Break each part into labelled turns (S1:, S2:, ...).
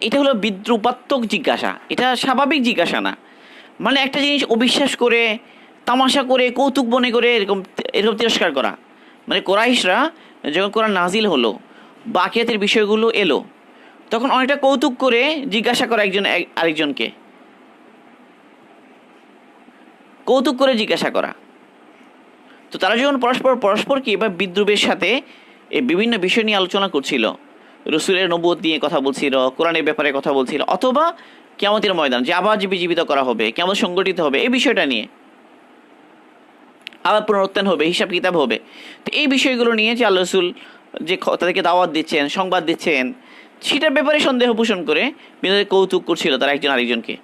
S1: এটা হলো বিদ্রুপাত্মক জিজ্ঞাসা, এটা স্বাভাবিক জিজ্ঞাসা না। মানে একটা জিনিস অবিশ্বাস করে, তামাশা করে, কৌতুক মনে করে এরকম এরকম তিরস্কার করা। মানে কোরাইশরা যখন কোরআন নাজিল হলো, বাকিয়াতের বিষয়গুলো এলো, তখন অনেকটা কৌতুক করে জিজ্ঞাসা করা একজন আরেকজনকে, কৌতুক করে জিজ্ঞাসা করা। তো তারা যখন পরস্পরকে বা বিদ্রুপের সাথে এই বিভিন্ন বিষয় নিয়ে আলোচনা করছিল, রসুলের নবুয়ত নিয়ে কথা বলছিল, কোরআনের ব্যাপারে কথা বলছিল, অথবা কিয়ামতের ময়দান যে আবার জীবিত করা হবে, কেমন সংগঠিত হবে, এই বিষয়টা নিয়ে আবার পুনরুত্থান হবে, হিসাব কিতাব হবে। তো এই বিষয়গুলো নিয়ে যে আল্লাহ রসুল যে তাদেরকে দাওয়াত দিচ্ছেন, সংবাদ দিচ্ছেন, সেটার ব্যাপারে সন্দেহ পোষণ করে বিভিন্ন কৌতুক করছিল তারা একজন আরেকজনকে।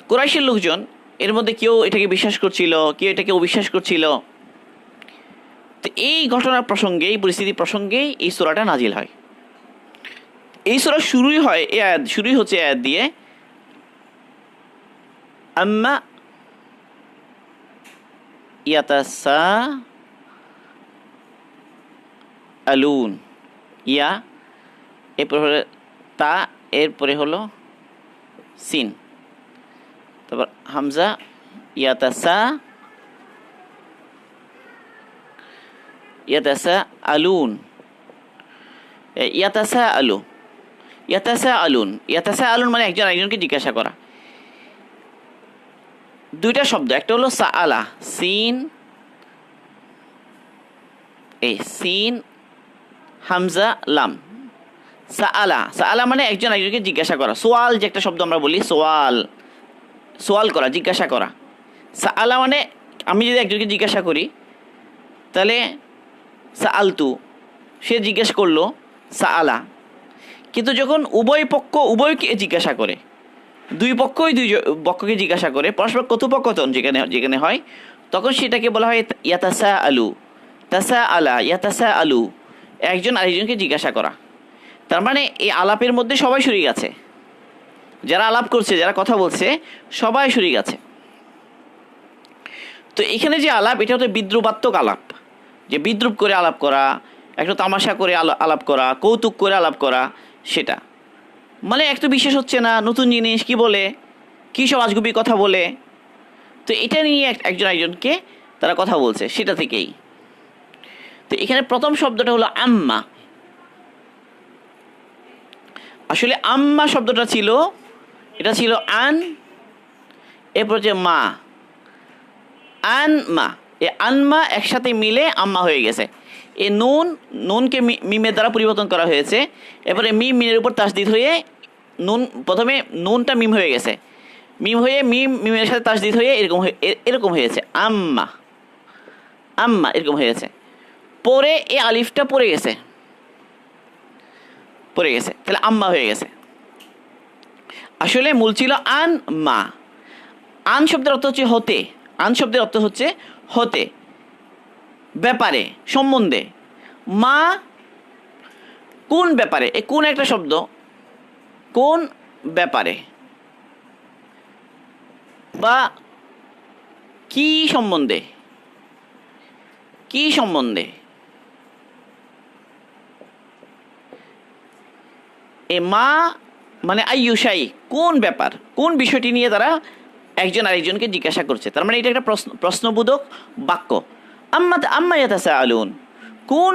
S1: কুরাইশের লোকজন এর মধ্যে কেউ এটাকে বিশ্বাস করছিল, কেউ এটাকে অবিশ্বাস করছিল। তো এই ঘটনার প্রসঙ্গে, এই পরিস্থিতি প্রসঙ্গেই এই সূরাটা নাজিল হয়। এই সূরা শুরুই হচ্ছে আয়াত দিয়ে, আম্মা ইয়াতাসাআলুন, ইয়া এরপরে হলো তা, এরপরে হলো সিন, তারপর হামজা, ইয়াতাসাআলুন, ইয়াতাসাআলুন মানে একজন আরেকজনকে জিজ্ঞাসা করা। দুইটা শব্দ, একটা হলো সাআলা, সিন হামজা লাম, সাআলা মানে একজন আরেকজনকে জিজ্ঞাসা করা। সোয়াল যে একটা শব্দ আমরা বলি, সোয়াল করা, জিজ্ঞাসা করা। সাআলা মানে আমি যদি একজনকে জিজ্ঞাসা করি, তাহলে সাআলতু, সে জিজ্ঞেস করলো, সাআলা। কিন্তু যখন উভয়কে জিজ্ঞাসা করে, দুই পক্ষকে জিজ্ঞাসা করে, পরস্পর কথোপকথন যেখানে হয়, তখন সেটাকে বলা হয় ইয়াতাসাআলু, একজন আরেকজনকে জিজ্ঞাসা করা। তার মানে এই আলাপের মধ্যে সবাই শরীক আছে, যারা আলাপ করছে, যারা কথা বলছে, সবাই শরীক আছে। তো এখানে যে আলাপ, এটা হচ্ছে বিদ্রুপাত্মক আলাপ, যে বিদ্রুপ করে আলাপ করা, একটু তামাশা করে আলাপ করা, কৌতুক করে আলাপ করা, সেটা মানে একটু বিশেষ হচ্ছে না, নতুন জিনিস কি বলে, কী সব আজগুবি কথা বলে। তো এটা নিয়ে একজন একজনকে তারা কথা বলছে, সেটা থেকেই। তো এখানে প্রথম শব্দটা হলো আম্মা। আসলে আম্মা শব্দটা ছিল, এটা ছিল আন, এরপর হচ্ছে মা, মা, এ আনমা একসাথে মিলে আম্মা হয়ে গেছে। এ নুনকে মিমের দ্বারা পরিবর্তন করা হয়েছে, এরপরে মিমের উপর তাসদিদ হয়ে প্রথমে নুনটা মিম হয়ে গেছে, মিম হয়ে মিমের সাথে তাসদিদ হয়ে এরকম হয়েছে, আম্মা এরকম হয়েছে। পরে এ আলিফটা পড়ে গেছে, তাহলে আম্মা হয়ে গেছে। আসলে মূল ছিল আন মা। আন শব্দের অর্থ হচ্ছে হতে, ব্যাপারে, সম্বন্ধে। মা কোন ব্যাপারে, এ কোন একটা শব্দ, কোন ব্যাপারে বা কি সম্বন্ধে, এ মা মানে আইয়ুশাই, কোন ব্যাপার, কোন বিষয়টি নিয়ে তারা একজন আরেকজনকে জিজ্ঞাসা করছে। তার মানে এটা একটা প্রশ্নবোধক বাক্য। আম্মা ইয়াতাসাআলুন, কোন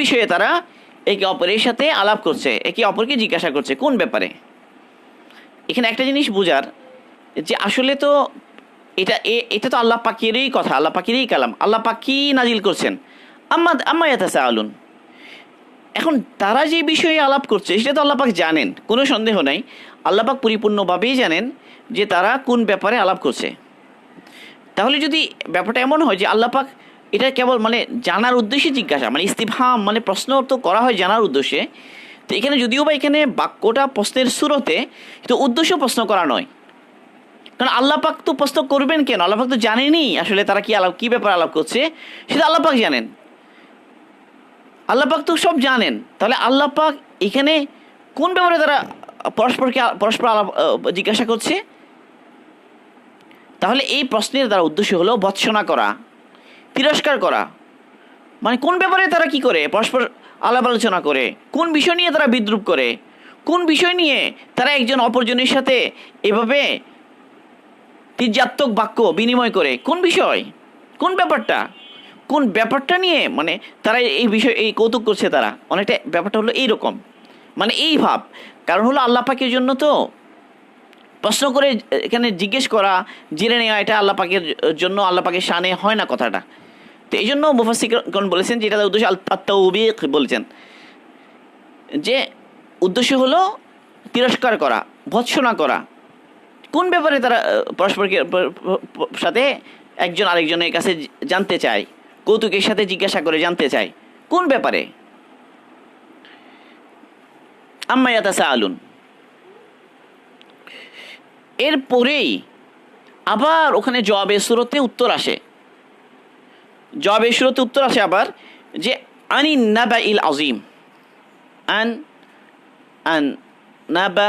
S1: বিষয়ে তারা একে অপরের সাথে আলাপ করছে, একে অপরকে জিজ্ঞাসা করছে, কোন ব্যাপারে। এখানে একটা জিনিস বোঝার, যে আসলে তো এটা তো আল্লাহ পাকেরই কথা, আল্লাহ পাকেরই কালাম, আল্লাহ পাকই নাজিল করছেন। আম্মা ইয়াতাসাআলুন, এখন তারা যে বিষয়ে আলাপ করছে সেটা তো আল্লাহ পাক জানেন, কোনো সন্দেহ নাই। আল্লাহ পাক পরিপূর্ণভাবেই জানেন যে তারা কোন ব্যাপারে আলাপ করছে। তাহলে যদি ব্যাপারটা এমন হয় যে আল্লাহ পাক এটা কেবল মানে জানার উদ্দেশ্যে জিজ্ঞাসা, মানে ইস্তিফহাম মানে প্রশ্ন তো করা হয় জানার উদ্দেশ্যে, তো এখানে যদিও বা এখানে বাক্যটা প্রশ্নের শুরুতে, তো উদ্দেশ্য প্রশ্ন করা নয়। কারণ আল্লাহ পাক তো প্রশ্ন করবেন কেন, আল্লাহ পাক তো জানেনই আসলে তারা কী ব্যাপারে আলাপ করছে, সেটা আল্লাহ পাক জানেন, আল্লাহ পাক তো সব জানেন। তাহলে আল্লাহ পাক এখানে কোন ব্যাপারে তারা পরস্পর আলাপ জিজ্ঞাসা করছে। তাহলে এই প্রশ্নের দ্বারা উদ্দেশ্য হলো ভৎসনা করা, তিরস্কার করা। মানে কোন ব্যাপারে তারা কি করে পরস্পর আলাপ আলোচনা করে, কোন বিষয় নিয়ে তারা বিদ্রুপ করে, কোন বিষয় নিয়ে তারা একজন অপরজনের সাথে এভাবে তীর্যাত্মক বাক্য বিনিময় করে, কোন বিষয়, কোন ব্যাপারটা নিয়ে মানে তারা এই বিষয় এই কৌতুক করছে। তারা অনেকটা ব্যাপারটা হলো এইরকম, মানে এই ভাব। কারণ হলো আল্লাহ পাকের জন্য তো প্রশ্ন করে এখানে জিজ্ঞেস করা, জেনে নেওয়া, এটা আল্লাহ পাকের জন্য, আল্লাহ পাকের শানে হয় না কথাটা। তো এই জন্য মুফাসসিরগণ বলেছেন যে এটা উদ্দেশ্য আত-তাওবীখ বলেছেন, যে উদ্দেশ্য হলো তিরস্কার করা, ভৎসনা করা। কোন ব্যাপারে তারা পরস্পরকে সাথে একজন আরেকজনের কাছে জানতে চায়, কৌতুকের সাথে জিজ্ঞাসা করে জানতে চায় কোন ব্যাপারে। আম্মা ইয়াতাসাআলুন, এরপরেই আবার ওখানে জবাবের সুরতে উত্তর আসে, আবার যে আনিন নাবাইল আযীম, আন নাবা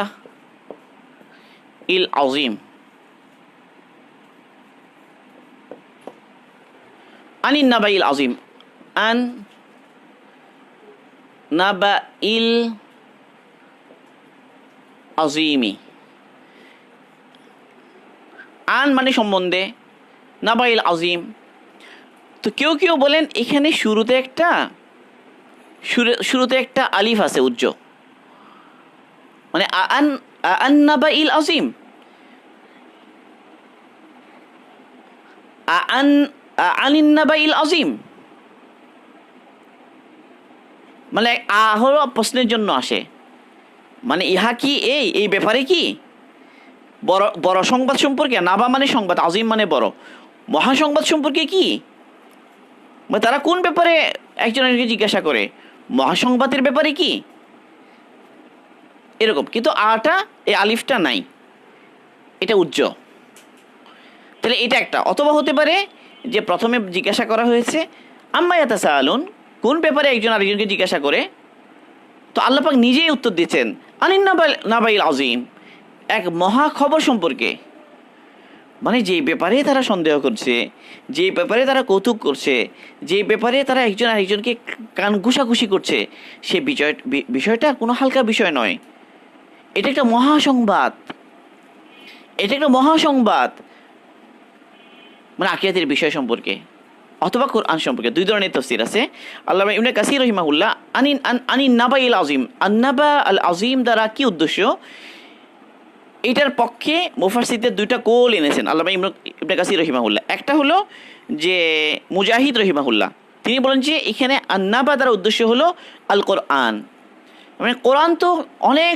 S1: ইল আযীম, আনিন নাবাইল আযীম, আন নাবাইল আযীমি। আন মানে সম্বন্ধে, নাবাইল আযীম। তো কেউ কেউ বলেন এখানে শুরুতে একটা আলিফ আছে উজ্জ, মানে আন নাবাইল আযীম, আনিন নাবাইল আযীম, মানে হলো প্রশ্নের জন্য আসে, মানে ইহা কি এই ব্যাপারে কি বড় সংবাদ সম্পর্কে, নাবা মানে সংবাদ, আযীম মানে বড়, মহাসংবাদ সম্পর্কে কি, মানে তারা কোন ব্যাপারে একজনকে জিজ্ঞাসা করে, মহাসংবাদের ব্যাপারে কি, এরকম। কিন্তু এই আলিফটা নাই, এটা উজ্জ। তাহলে এটা একটা, অথবা হতে পারে যে প্রথমে জিজ্ঞাসা করা হয়েছে আম্মা ইয়াতাসাআলুন, কোন ব্যাপারে একজন আরেকজনকে জিজ্ঞাসা করে, তো আল্লাহ পাক নিজেই উত্তর দিচ্ছেন আনিন নাবাইল আযীম, এক মহা খবর সম্পর্কে। মানে যেই ব্যাপারে তারা সন্দেহ করছে, যেই ব্যাপারে তারা কৌতুক করছে, যেই ব্যাপারে তারা একজন আরেকজনকে কান ঘুষাঘুষি করছে, সে বিষয়টা কোনো হালকা বিষয় নয়। এটা একটা মহাসংবাদ, মানে আকিয়াতের বিষয় সম্পর্কে অথবা কোরআন সম্পর্কে। দুই ধরনের তাফসীর আছে। আল্লামা ইবনে কাসীর রাহিমাহুল্লাহ আনিন নাবাইল আযীম, আন-নাবা আল আযীম দ্বারা কি উদ্দেশ্য, এটার পক্ষে মুফাসসিরদের দুইটা কৌল এনেছেন আল্লামা ইবনে কাসীর রাহিমাহুল্লাহ। একটা হলো যে মুজাহিদ রাহিমাহুল্লাহ, তিনি বলেন যে এখানে আন-নাবা দ্বারা উদ্দেশ্য হলো আল কোরআন, মানে কোরআন তো অনেক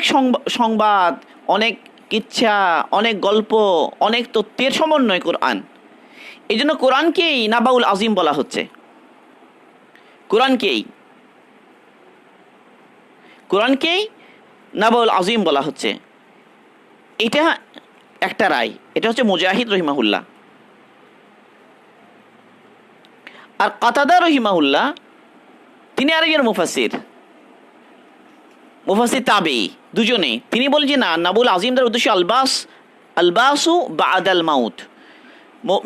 S1: সংবাদ, অনেক কিচ্ছা, অনেক গল্প, অনেক তথ্যের সমন্বয় কোরআন। এই জন্য কোরআনকেই নাবাউল আযীম বলা হচ্ছে, কোরআনকেই নাবাউল আযীম বলা হচ্ছে। এটা একটা রায়, এটা হচ্ছে মুজাহিদ রহিমাহুল্লাহ। আর কাতাদা রহিমাহুল্লাহ তিনি আরেকজন মুফাসসির তাবেঈ, দুজনেই। তিনি বলেন যে না, নাবাউল আযীম দ্বারা উদ্দেশ্য আলবাসু বা'দাল মাউত,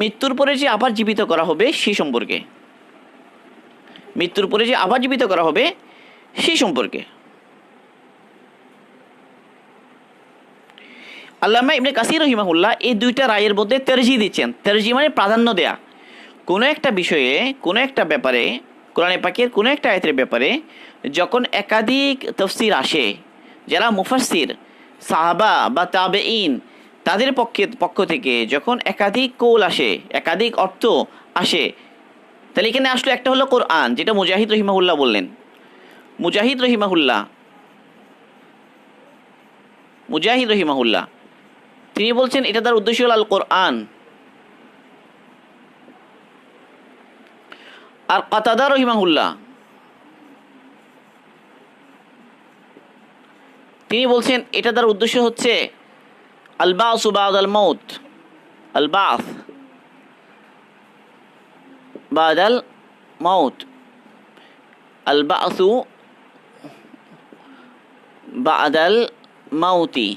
S1: মৃত্যুর পরে যে আবার জীবিত করা হবে সেই সম্পর্কে, আল্লামা ইবনে কাসীর রাহিমাহুল্লাহ এই দুইটা রায়ের মধ্যে তারজিহ দিচ্ছেন। তারজিহ মানে প্রাধান্য দেয়া। কোনো একটা বিষয়ে, কোনো একটা ব্যাপারে, কোরআনে পাকের কোনো একটা আয়াতের ব্যাপারে যখন একাধিক তাফসীর আসে, যারা মুফাসসির সাহাবা বা তাবেঈন তাদের পক্ষ থেকে যখন একাধিক কৌল আসে, একাধিক অর্থ আসে, তাহলে এখানে আসলে একটা হলো কোরআন, যেটা মুজাহিদ রহিমাহুল্লাহ বললেন। মুজাহিদ রহিমাহুল্লাহ তিনি বলছেন এটা তার উদ্দেশ্য হল আল কোরআন। আর কাতাদা রহিমাহুল্লাহ তিনি বলছেন এটা তার উদ্দেশ্য হচ্ছে আল বাসু বাদাল মাউত, আল বাস বাদাল মাউত, আল বাসু বাদাল মাউতি,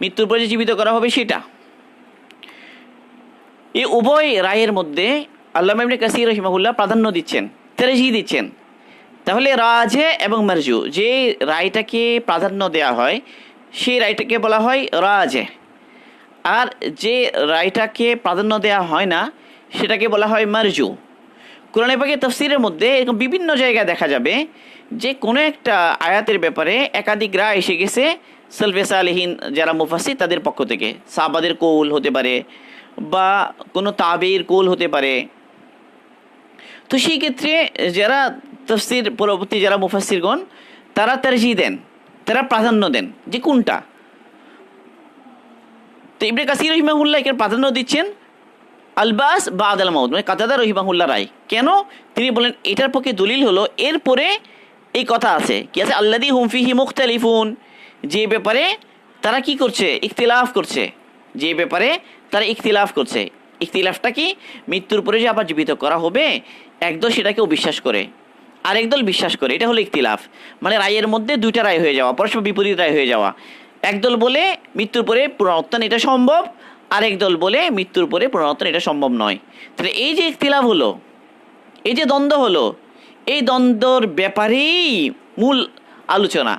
S1: মৃত্যুর পরে জীবিত করা হবে সেটা। এই উভয় রায়ের মধ্যে আল্লামা ইবনে কাসীর রাহিমাহুল্লাহ প্রাধান্য দিচ্ছেন, তারজিহ দিচ্ছেন। তাহলে রাজে এবং মারজু, যে রায়টাকে প্রাধান্য দেওয়া হয় সেই রায়টাকে বলা হয় রাজে, আর যে রায়টাকে প্রাধান্য দেওয়া হয় না সেটাকে বলা হয় মারজু। কোরআন পাকের তাফসীরের মধ্যে এরকম বিভিন্ন জায়গায় দেখা যাবে যে কোনো একটা আয়াতের ব্যাপারে একাধিক রায় এসে গেছে সালফে সালেহিন যারা মুফাসসির তাদের পক্ষ থেকে, সাহাবাদের কৌল হতে পারে বা কোনো তাবেঈর কৌল হতে পারে। তো সেই ক্ষেত্রে যারা তাফসীর পরবর্তী যারা মুফাসসিরগণ তারা তারজিহ দেন, তারা প্রাধান্য দেন যে কোনটা। তো ইবনে কাসির রহিমাহুল্লাহ এখানে প্রাধান্য দিচ্ছেন আলবাস বা আদাল মাউত, মানে কাতাদা রহিমাহুল্লাহ রায়। কেন? তিনি বলেন এটার পক্ষে দলিল হলো এরপরে এই কথা আছে, কি আছে, আল্লাযী হুম ফীহি মুখতালিফুন, যে ব্যাপারে তারা কি করছে, ইখতিলাফ করছে, যে ব্যাপারে তারা ইখতিলাফ করছে। ইখতিলাফটা কি? মৃত্যুর পরে যে আবার জীবিত করা হবে, একদল সেটাকেও বিশ্বাস করে আরেক দল বিশ্বাস করে, এটা হলো ইখতিলাফ। মানে রায়ের মধ্যে দুইটা রায় হয়ে যাওয়া, পরস্পর বিপরীত রায় হয়ে যাওয়া। একদল বলে মৃত্যুর পরে পুনরুত্থান এটা সম্ভব, আরেক দল বলে মৃত্যুর পরে পুনরুত্থান এটা সম্ভব নয়। তাহলে এই যে ইখতিলাফ হলো, এই যে দ্বন্দ্ব হলো, এই দ্বন্দ্বর ব্যাপারেই মূল আলোচনা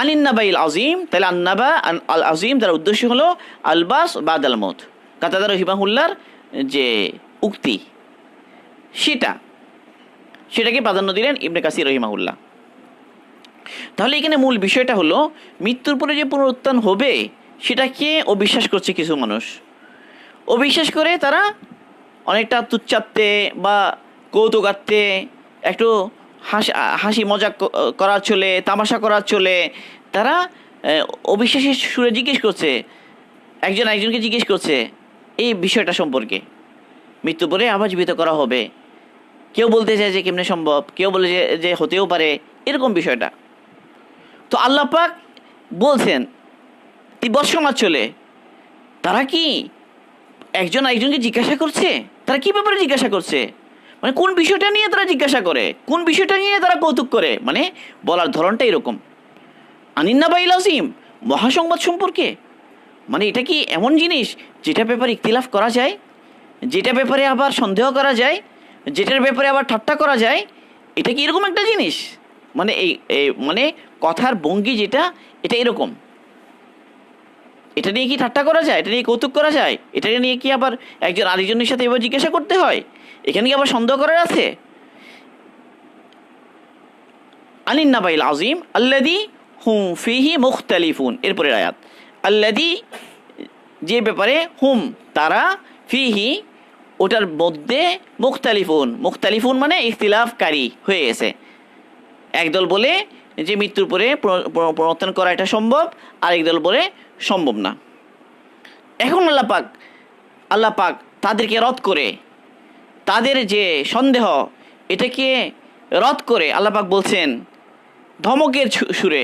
S1: আনিন্নাবাইল আজিম। তাহলে আন্নাবা আল আজিম তার উদ্দেশ্য হলো আলবাস বাদাল মত, কাতাদা রহিমাহুল্লাহর যে উক্তি সেটাকে প্রাধান্য দিলেন ইবনে কাসির রহিমাহুল্লাহ। তাহলে এখানে মূল বিষয়টা হলো মৃত্যুর পরে যে পুনরুত্থান হবে সেটাকে অবিশ্বাস করছে কিছু মানুষ। অবিশ্বাস করে তারা অনেকটা তুচ্ছাত্তে বা কৌতুকার্থে একটু হাসি মজা করার চলে, তামাশা করার চলে তারা অবিশ্বাসের সুরে জিজ্ঞেস করছে, একজন একজনকে জিজ্ঞেস করছে এই বিষয়টা সম্পর্কে, মৃত্যু পরে আবার জীবিত করা হবে। কেউ বলতে চায় যে কেমনে সম্ভব, কেউ বলে যে হতেও পারে, এরকম বিষয়টা। তো আল্লাহ পাক বলছেন তিব্বত সমাজ চলে, তারা কি একজন একজনকে জিজ্ঞাসা করছে, তারা কি ব্যাপারে জিজ্ঞাসা করছে, মানে কোন বিষয়টা নিয়ে তারা জিজ্ঞাসা করে, কোন বিষয়টা নিয়ে তারা কৌতুক করে, মানে বলার ধরনটা এরকম। আনিন্নাবাইল আজিম, মহাসংবাদ সম্পর্কে, মানে এটা কি এমন জিনিস যেটা ব্যাপারে ইখতিলাফ করা যায়, যেটা ব্যাপারে আবার সন্দেহ করা যায়, যেটার ব্যাপারে আবার ঠাট্টা করা যায়, এটা কি এরকম একটা জিনিস? মানে এই মানে কথার ভঙ্গি যেটা, এটা এরকম। এটা নিয়ে কি ঠাট্টা করা যায়, এটা নিয়ে কৌতুক করা যায়, এটা নিয়ে কি আবার একজন আরেকজনের সাথে এবার জিজ্ঞাসা করতে হয়, এখানে কি আবার সন্দেহ করার আছে? আনিন্নাবাইল আজিম আল্লাযী হুম ফীহি মুখতালিফুন, এরপরে আয়াত আল্লাযী, যে ব্যাপারে হুম তারা, ফীহি ওটার মধ্যে, মুখতালিফুন, মুখতালিফুন মানে ইখতিলাফকারী হয়ে গেছে। একদল বলে যে মৃত্যুর পরে পুনরুত্থান করা এটা সম্ভব, আরেক দল বলে সম্ভব না। এখন আল্লাহ পাক তাদেরকে রদ করে, তাদের যে সন্দেহ এটাকে রদ করে আল্লাহ পাক বলছেন ধমকের সুরে,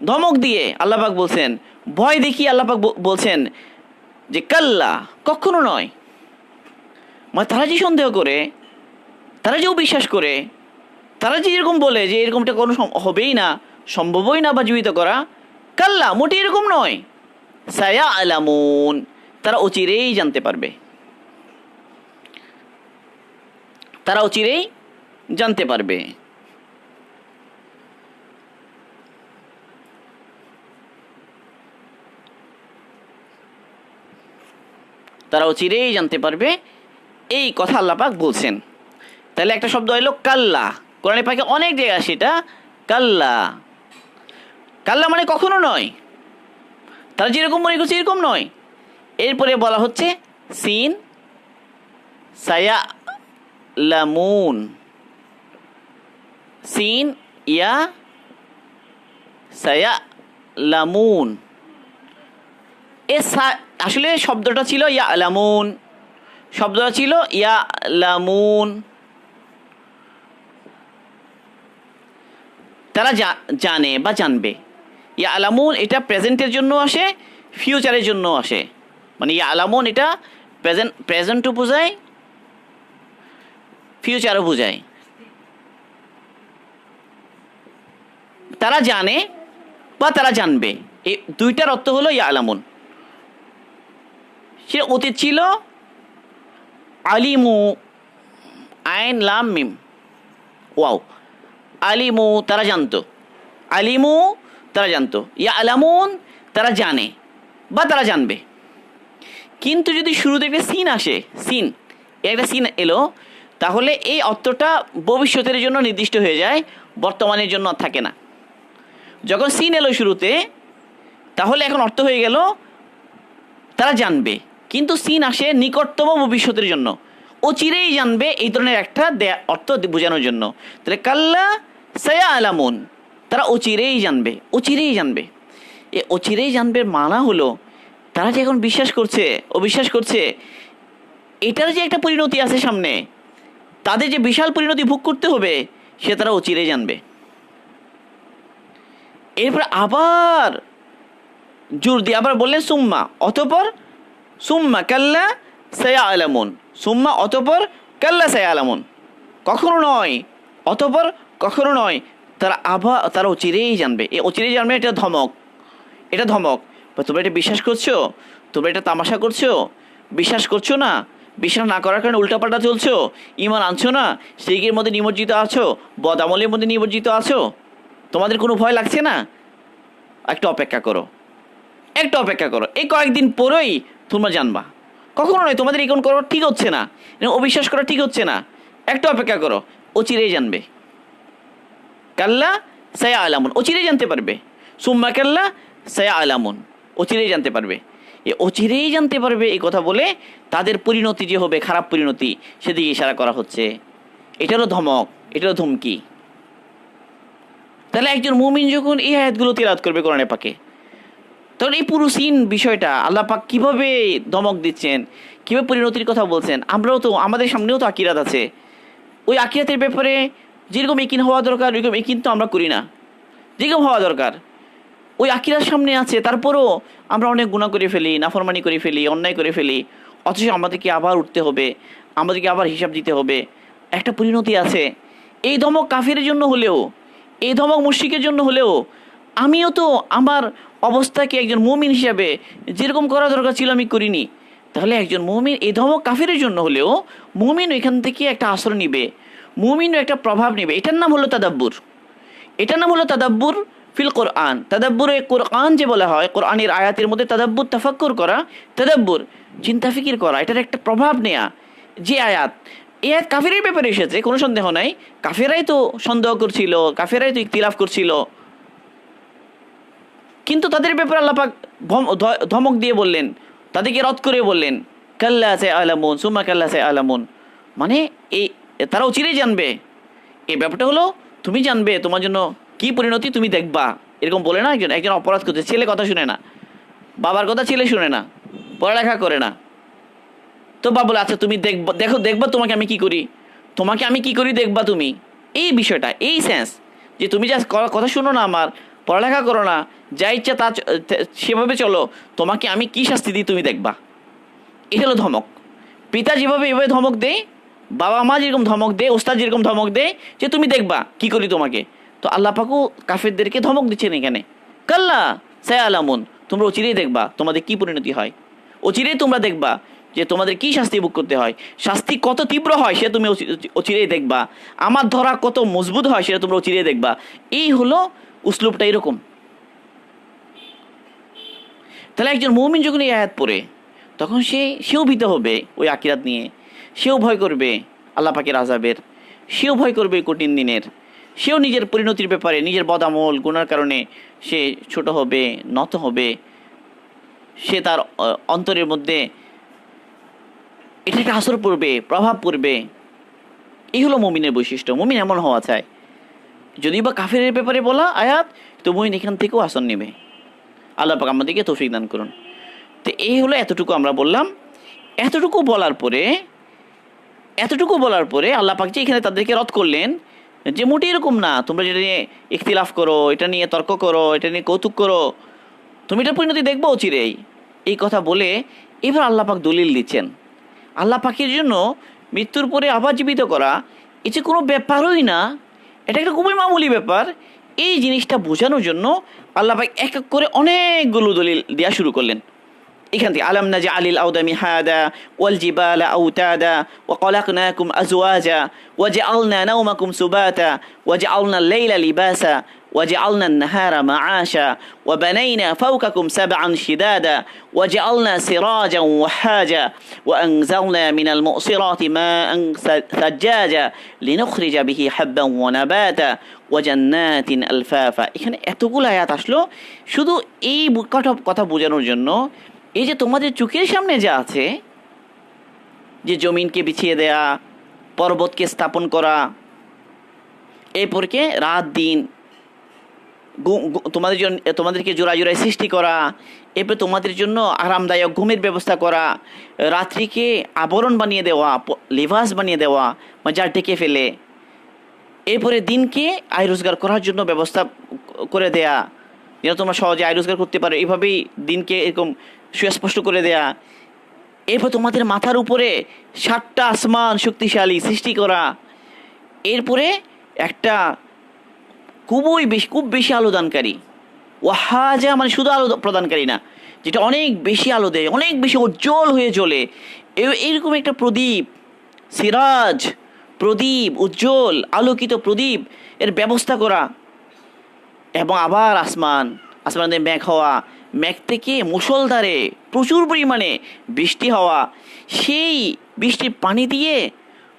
S1: ধমক দিয়ে আল্লাহ পাক বলছেন, ভয় দেখিয়ে আল্লাহ পাক বলছেন যে কাল্লা, কখনো নয়। মানে তারা যে সন্দেহ করে, তারা যে বিশ্বাস করে, তারা যে এরকম বলে যে এরকমটা কোনো হবেই না, সম্ভবই না বা জীবিত করা, কাল্লা, মোটেই এরকম নয়। সায়া আলামুন, তারা অচিরেই জানতে পারবে, তারা অচিরেই জানতে পারবে। তারা অচিরেই জানতে পারবে, এই কথা আল্লাহ পাক বলছেন। তাহলে একটা শব্দ হইল কাল্লা, কোরআনে পাকে অনেক জায়গা সেটা কাল্লা। কাল্লা মানে কখনো নয়, তারা যেরকম মনে করছে এরকম নয়। এরপরে বলা হচ্ছে সিন সায়া লামুন, সিন ইয়া সায়া লামুন, আসলে শব্দটা ছিল ইয়া লামুন, শব্দটা ছিল ইয়া লামুন, তারা জানে বা জানবে। ইয়া আলামুন এটা প্রেজেন্টের জন্য আসে, ফিউচারের জন্য আসে। মানে ইয়া আলামুন এটা প্রেজেন্টও বোঝায়, ফিউচারও বোঝায়। তারা জানে বা তারা জানবে, এই দুইটার অর্থ হলো ইয়া আলামুন। সে অতীত ছিল আলিমু, আইন লাম মিম ওয়াও, আলিমু তারা জানতো, আলিমু তারা জানতো, ইয়া আলামুন তারা জানে বা তারা জানবে। কিন্তু যদি শুরুতে একটা সিন আসে, সিন একটা সিন এলো, তাহলে এই অর্থটা ভবিষ্যতের জন্য নির্দিষ্ট হয়ে যায়, বর্তমানের জন্য আর থাকে না। যখন সিন এলো শুরুতে, তাহলে এখন অর্থ হয়ে গেল তারা জানবে, কিন্তু সিন আসে নিকটতম ভবিষ্যতের জন্য, ও চিরেই জানবে, এই ধরনের একটা অর্থ বোঝানোর জন্য। তাহলে কাল্লা সায়া আলামুন, তারা অচিরেই জানবে, অচিরেই জানবে। এ অচিরেই জানবে মানা হলো তারা যে এখন বিশ্বাস করছে, অবিশ্বাস করছে, এটার যে একটা পরিণতি আছে সামনে, তাদের যে বিশাল পরিণতি ভোগ করতে হবে, সে তারা অচিরেই জানবে। এরপর আবার জোর দিয়ে আবার বললেন সুম্মা, অতঃপর, সুম্মা কাল্লা সায়া আলামুন, সুম্মা অতঃপর কাল্লা সায়া আলামুন, কখনো নয়, অতঃপর কখনো নয়, তারা আবার তারা অচিরেই জানবে। এই অচিরেই জানবে এটা ধমক, এটা ধমক। তোমরা এটা বিশ্বাস করছো, তোমরা এটা তামাশা করছো, বিশ্বাস করছো না, বিশ্বাস না করার কারণে উল্টাপাল্টা চলছো, ইমান আনছো না, শিরকের মধ্যে নিমজ্জিত আছো, বদ আমলের মধ্যে নিমজ্জিত আছো, তোমাদের কোনো ভয় লাগছে না, একটু অপেক্ষা করো, একটু অপেক্ষা করো, এই কয়েকদিন পরেই তোমরা জানবা। কখনো নয়, তোমাদের এখন করো ঠিক হচ্ছে না, অবিশ্বাস করা ঠিক হচ্ছে না, একটু অপেক্ষা করো, অচিরেই জানবে। কাল্লা সায়া আলামুন, অচিরেই জানতে পারবে। সুম্মা কাল্লা সায়া আলামুন, অচিরেই জানতে পারবে। এ অচিরেই জানতে পারবে এই কথা বলে তাদের পরিণতি যে হবে খারাপ পরিণতি, সেদিকে ইশারা করা হচ্ছে। এটারও ধমক, এটারও ধমকি। তাহলে একজন মুমিন যখন এই আয়াতগুলো তিলাওয়াত করবে কোরআনে পাকে, তখন এই পুরো সিন বিষয়টা আল্লাহ পাক কীভাবে ধমক দিচ্ছেন, কীভাবে পরিণতির কথা বলছেন, আমরাও তো, আমাদের সামনেও তো আকিরাত আছে। ওই আকিরাতের ব্যাপারে যেরকম একিন হওয়া দরকার, ওইরকম একিন তো আমরা করি না, যেরকম হওয়া দরকার ওই আকিরাত সামনে আছে, তারপরও আমরা অনেক গুনাহ করে ফেলি, নাফরমানি করে ফেলি, অন্যায় করে ফেলি, অথচ আমাদেরকে আবার উঠতে হবে, আমাদেরকে আবার হিসাব দিতে হবে, একটা পরিণতি আছে। এই ধমক কাফিরের জন্য হলেও, এই ধমক মুশরিকের জন্য হলেও, আমিও তো আমার অবস্থাকে একজন মুমিন হিসাবে যেরকম করা দরকার ছিল আমি করিনি। তাহলে একজন মুমিন, এই ধমক কাফিরের জন্য হলেও মুমিন এখান থেকে একটা আশ্রয় নিবে, মুমিনও একটা প্রভাব নেবে। এটার নাম হলো তাদাব্বুর, এটার নাম হলো তাদাব্বুর ফিল কোরআন। তাদাব্বুরে কোরআন যে বলা হয়, কোরআনের আয়াতের মধ্যে তাদাব্বুর, তাফাক্কুর করা, তাদাব্বুর চিন্তা ফিকির করা, এটার একটা প্রভাব নেয়া। যে আয়াত, এই আয়াত কাফিরের ব্যাপারে এসেছে, কোনো সন্দেহ নাই, কাফেরাই তো সন্দেহ করছিল, কাফেরাই তো ইখতিলাফ করছিল, কিন্তু তাদের ব্যাপারে আল্লাহ পাক ধমক দিয়ে বললেন, তাদেরকে রদ করে বললেন কাল্লা সায়া আলামুন, সুম্মা কাল্লা সায়া আলামুন, মানে এই তারা অচিরেই জানবে। এই ব্যাপারটা হলো তুমি জানবে, তোমার জন্য কি পরিণতি তুমি দেখবা। এরকম বলে না, একজন অপরাধ করছে, ছেলে কথা শুনে না, বাবার কথা ছেলে শুনে না, পড়ালেখা করে না, তো বাবা বলে আচ্ছা তুমি দেখবা তোমাকে আমি কি করি, তোমাকে আমি কি করি দেখবা তুমি। এই বিষয়টা, এই সেন্স যে তুমি যা কথা শুনো না, আমার পড়ালেখা করো না, যা ইচ্ছা তা সেভাবে চলো, তোমাকে আমি কি শাস্তি দিই তুমি দেখবা। এটা হলো ধমক। পিতা যেভাবে এভাবে ধমক দেয়, বাবা মা যেরকম ধমক দেয়, ওস্তাদ যেরকম ধমক দেয় যে তুমি দেখবা কি করি তোমাকে, তো আল্লাহ পাকও কাফেরদেরকে ধমক দিচ্ছেন এখানে, কাল্লা সায়া আলামুন, তোমরা অচিরেই দেখবা তোমাদের কি পরিণতি হয়, অচিরেই তোমরা দেখবা যে তোমাদের কি শাস্তি ভোগ করতে হয়, শাস্তি কত তীব্র হয় সে তুমি অচিরেই দেখবা, আমার ধরা কত মজবুত হয় সেটা তোমরা অচিরেই দেখবা। এই হলো উসলুবটা এরকম। তাহলে একজন মুমিন যখন এই আয়াত পড়ে, তখন সেও ভীত হবে ওই আকিরাত নিয়ে, সেও ভয় করবে আল্লাহ পাকের আযাবের, সেও ভয় করবে কঠিন দিনের, সেও নিজের পরিণতির ব্যাপারে, নিজের বদামল গুনার কারণে সে ছোট হবে, নত হবে, সে তার অন্তরের মধ্যে এটাকে আসর পড়বে, প্রভাব পড়বে। এই হলো মুমিনের বৈশিষ্ট্য। মুমিন এমন হওয়া চায়। যদি বা কাফেরের ব্যাপারে বলা আয়াত, তো মুমিন এখান থেকেও আসর নেবে। আল্লাহ পাক আমাদেরকে তৌফিক দান করুন। তো এই হলো, এতটুকু আমরা বললাম। এতটুকু বলার পরে আল্লাহ পাক যে এখানে তাদেরকে রদ করলেন যে মোটেই এরকম না, তোমরা যেটা নিয়ে ইখতিলাফ করো, এটা নিয়ে তর্ক করো, এটা নিয়ে কৌতুক করো, তুমি এটা পরিণতি দেখবো চিরেই, এই কথা বলে এবার আল্লাহ পাক দলিল দিচ্ছেন। আল্লাহ পাকের জন্য মৃত্যুর পরে আবার জীবিত করা এ যে কোনো ব্যাপারই না, এটা একটা খুবই মামুলি ব্যাপার। এই জিনিসটা বোঝানোর জন্য আল্লাহ পাক এক এক করে অনেকগুলো দলিল দেওয়া শুরু করলেন। এখান থেকে আলাম নাজআলিল আরদা মিহাদা ওয়াল জিবালা আওতাদা ওয়া খালাকনাকুম আজওয়াজা ওয়া জাআলনা নাওমাকুম সুবাতা ওয়া জাআলনা আল-লাইলা লিবাসা وجعلنا النهار معاشا وبنينا فوقكم سبعا شدادا وجعلنا سراجا وحاجا وأنزلنا من المعصرات ماء ثجاجا لنخرج به حبا ونباتا وجنات ألفافا এখানে এতগুলো আয়াত আসলো শুধু এই কথা বোঝানোর জন্য এই যে তোমাদের চোখের সামনে যা আছে যে জমিনকে বিছিয়ে দেয়া পর্বতকে স্থাপন করা এরপরকে রাত দিন তোমাদেরকে জোড়ায় জোড়ায় সৃষ্টি করা এরপর তোমাদের জন্য আরামদায়ক ঘুমের ব্যবস্থা করা রাত্রিকে আবরণ বানিয়ে দেওয়া লিবাস বানিয়ে দেওয়া যা ঢেকে ফেলে এরপরে দিনকে আয় রোজগার করার জন্য ব্যবস্থা করে দেয়া যেন তোমরা সহজে আয় রোজগার করতে পারো এইভাবেই দিনকে এরকম সুস্পষ্ট করে দেয়া এরপর তোমাদের মাথার উপরে 7টা আসমান শক্তিশালী সৃষ্টি করা এরপরে একটা খুব বেশি আলোদানকারী ওয়াহাজা মানে শুধু আলো প্রদানকারী না যেটা অনেক বেশি আলো দেয় অনেক বেশি উজ্জ্বল হয়ে জ্বলে এরকম একটা প্রদীপ সিরাজ প্রদীপ উজ্জ্বল আলোকিত প্রদীপ এর ব্যবস্থা করা এবং আবার আসমানে মেঘ হওয়া মেঘ থেকে মুষলধারে প্রচুর পরিমাণে বৃষ্টি হওয়া সেই বৃষ্টির পানি দিয়ে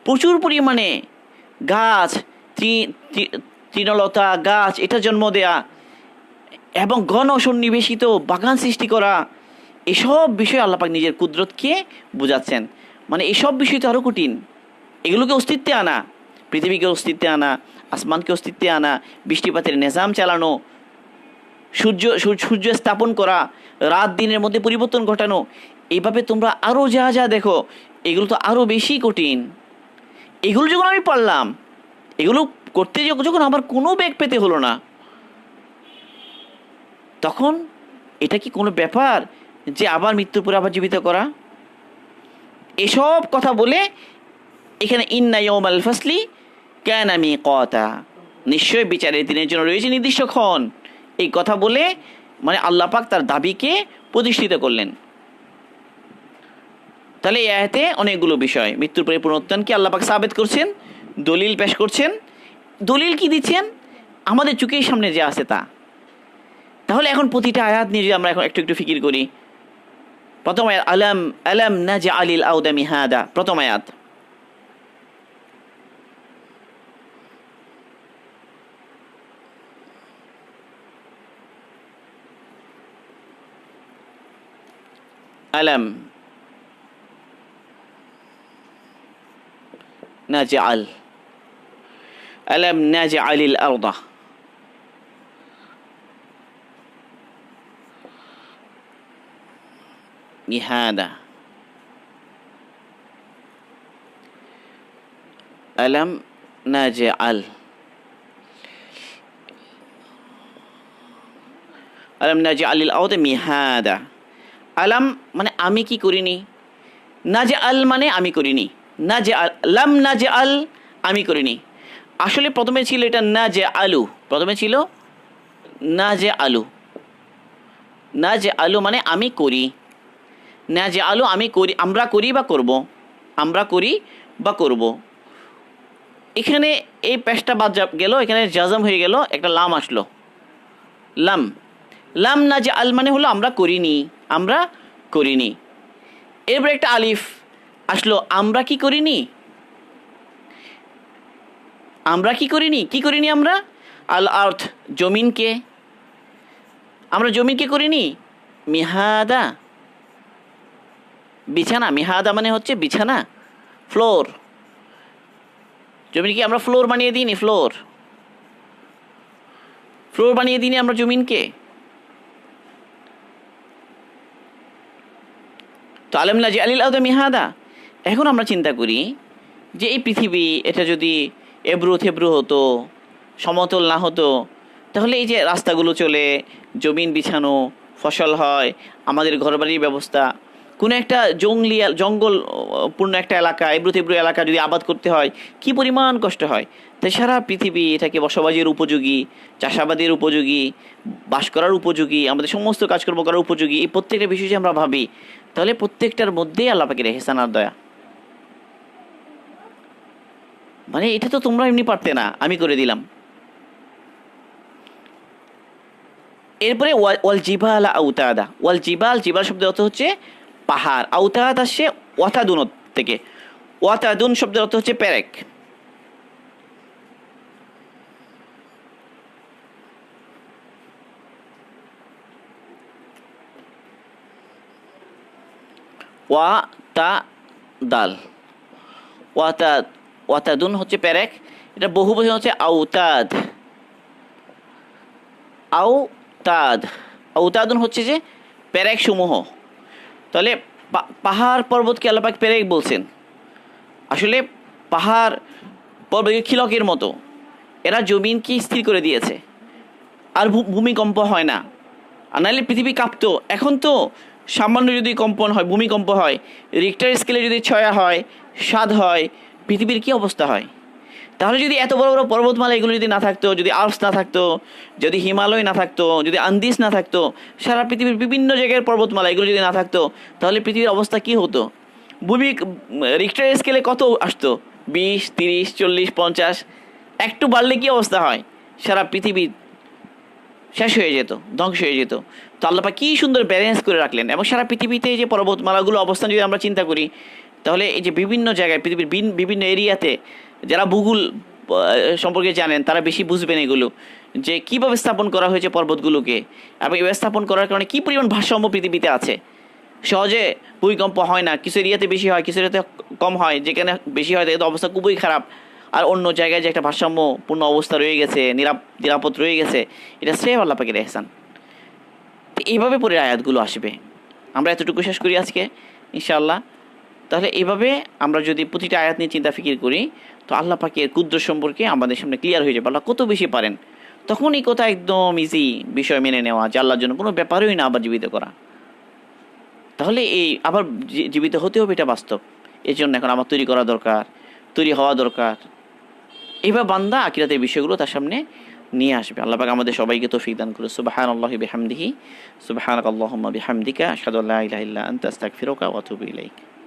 S1: প্রচুর পরিমাণে গাছ তৃণলতা গাছ এটা জন্ম দেয়া এবং ঘন সন্নিবেশিত বাগান সৃষ্টি করা এসব বিষয় আল্লাহ পাক নিজের কুদরতকে বোঝাচ্ছেন মানে এসব বিষয় তো আরও কঠিন এগুলোকে অস্তিত্বে আনা পৃথিবীকে অস্তিত্বে আনা আসমানকে অস্তিত্বে আনা বৃষ্টিপাতের নিজাম চালানো সূর্য স্থাপন করা রাত দিনের মধ্যে পরিবর্তন ঘটানো এইভাবে তোমরা আরও যা দেখো এগুলো তো আরও বেশি কঠিন এগুলো যখন আমি পারলাম এগুলো করতে যখন আমার কোনো বেগ পেতে হলো না তখন এটা কি কোনো ব্যাপার যে আবার মৃত্যুর পরে আবার জীবিত করা এসব কথা বলে এখানে ইন্না ইয়াউমাল ফাসলি কানা মিকাতা নিশ্চয় বিচারের দিনের জন্য রয়েছে নির্দিষ্ট ক্ষণ এই কথা বলে মানে আল্লাহ পাক তার দাবিকে প্রতিষ্ঠিত করলেন তাহলে এই আয়াতে অনেকগুলো বিষয় মৃত্যুর পরে পুনরুত্থানকে আল্লাহ পাক সাবিত করছেন দলিল পেশ করছেন দলিল কি দিচ্ছেন আমাদের চোখের সামনে যে আছে তা তাহলে এখন প্রতিটা আয়াত নিয়ে যদি আমরা এখন একটু ফিকির করি প্রথম আয়াত আলাম নাজআলিল আরদা মিহাদা প্রথম আয়াত আলাম নাজআল ألم نجعل الأرض مهادا ألم نجعل الأرض مهادا আলাম মানে আমি কি করিনি নাজআল মানে আমি করিনি নাজআল লাম নাজআল আমি করিনি আসলে প্রথমে ছিল এটা নাজআলু প্রথমে ছিল নাজআলু মানে আমি করি নাজআলু আমি করি আমরা করি বা করব আমরা করি বা করব এখানে এই পেশটা বাদ গেল এখানে জাজম হয়ে গেল একটা লাম আসলো লাম নাজআল মানে হলো আমরা করিনি এরপর একটা আলিফ আসলো আমরা কি করিনি আমরা আল আর্থ জমিনকে করিনি মিহাদা বিছানা মিহাদা মানে হচ্ছে বিছানা ফ্লোর জমিনকে আমরা ফ্লোর বানিয়ে দিইনি ফ্লোর বানিয়ে দিইনি আমরা জমিনকে তো আলাম নাজআলিল আরদা মিহাদা এখন আমরা চিন্তা করি যে এই পৃথিবী এটা যদি এবড়ো থেবড়ো হতো সমতল না হতো তাহলে এই যে রাস্তাগুলো চলে জমিন বিছানো ফসল হয় আমাদের ঘরবাড়ির ব্যবস্থা কোনো একটা জঙ্গল পূর্ণ একটা এলাকা, এবড়ো তেবড়ো এলাকা যদি আবাদ করতে হয় কি পরিমাণ কষ্ট হয়। তাই সারা পৃথিবী এটাকে বসবাসের উপযোগী, চাষাবাদের উপযোগী, বাস করার উপযোগী, আমাদের সমস্ত কাজকর্ম করার উপযোগী, এই প্রত্যেকটা বিষয় যে আমরা ভাবি, তাহলে প্রত্যেকটার মধ্যেই আল্লাহ পাকের ইহসান আর দয়া। মানে এটা তো তোমরা এমনি পারতে না, আমি করে দিলাম। এরপরে ওয়াল জিবাল আউতাদা, ওয়াল জিবাল, জিবাল শব্দের অর্থ হচ্ছে পাহাড়, আউতাদ আসছে ওয়াতাদুন থেকে, ওয়াতাদুন শব্দের অর্থ হচ্ছে পেরেক। ওয়াতাদাল, ওয়াতাদুন হচ্ছে পেরেক, এটা বহু বচন হচ্ছে আউতাদ। আউতাদ, আউতাদুন হচ্ছে যে পেরেক সমূহ। তাহলে পাহাড় পর্বতকে আল্লাহ পাক পেরেক বলছেন। আসলে পাহাড় পর্বত খিলকের মতো, এরা জমিনকে স্থির করে দিয়েছে, আর ভূমিকম্প হয় না। আর নাহলে পৃথিবী কাঁপতো। এখন তো সামান্য যদি কম্পন হয়, ভূমিকম্প হয়, রিক্টার স্কেলে যদি 6 হয়, 7 হয়, পৃথিবীর কি অবস্থা হয়? তাহলে যদি এত বড় বড় পর্বতমালা এগুলো যদি না থাকতো, যদি আল্পস না থাকতো, যদি হিমালয় না থাকতো, যদি আন্দিজ না থাকতো, সারা পৃথিবীর বিভিন্ন জায়গার পর্বতমালা এগুলো যদি না থাকতো, তাহলে পৃথিবীর অবস্থা কি হতো? ভূমি রিক্টার স্কেলে কত আসতো? 20, 30, 40, 50, একটু বাড়লে কি অবস্থা হয়? সারা পৃথিবী শেষ হয়ে যেত, ধ্বংস হয়ে যেত। তো আল্লাহ পাক কি সুন্দর ব্যালেন্স করে রাখলেন। এবং সারা পৃথিবীতে যে পর্বতমালাগুলো অবস্থান যদি আমরা চিন্তা করি, তাহলে এই যে বিভিন্ন জায়গায় পৃথিবীর বিভিন্ন এরিয়াতে, যারা ভূগোল সম্পর্কে জানেন তারা বেশি বুঝবেন এগুলো, যে কীভাবে স্থাপন করা হয়েছে পর্বতগুলোকে, এবং এভাবে স্থাপন করার কারণে কী পরিমাণ ভারসাম্য পৃথিবীতে আছে। সহজে ভূমিকম্প হয় না, কিছু এরিয়াতে বেশি হয়, কিছু এরিয়াতে কম হয়। যেখানে বেশি হয় তাদের অবস্থা খুবই খারাপ, আর অন্য জায়গায় যে একটা ভারসাম্যপূর্ণ অবস্থা রয়ে গেছে, নিরাপদ রয়ে গেছে, এটা স্রেফ আল্লাহ পাকের ইহসান। তো এইভাবে পরে আয়াতগুলো আসবে। আমরা এতটুকু শেষ করি আজকে ইনশাআল্লাহ। তাহলে এইভাবে আমরা যদি প্রতিটা আয়াত নিয়ে চিন্তা ফিকির করি, তো আল্লাহ পাকের কুদরত সম্পর্কে আমাদের সামনে ক্লিয়ার হয়ে যাবে, আল্লাহ কত বেশি পারেন। তখন এই কথা একদম ইজি বিষয় মেনে নেওয়া, যে আল্লাহর জন্য কোনো ব্যাপারই না আবার জীবিত করা। তাহলে এই আবার জীবিত হতে হবে, এটা বাস্তব। এর জন্য এখন আমার তৈরি করা দরকার, তৈরি হওয়া দরকার। এইভাবে বান্দা আখিরাতের বিষয়গুলো তার সামনে নিয়ে আসবে। আল্লাহ পাক আমাদের সবাইকে তৌফিক দান করুন। সুবহানাল্লাহি বিহামদিহি, সুবহানাকাল্লাহুম্মা বিহামদিকা, আশহাদু আল্লা ইলাহা ইল্লা আনতা, আস্তাগফিরুকা ওয়া আতুবু ইলাইক।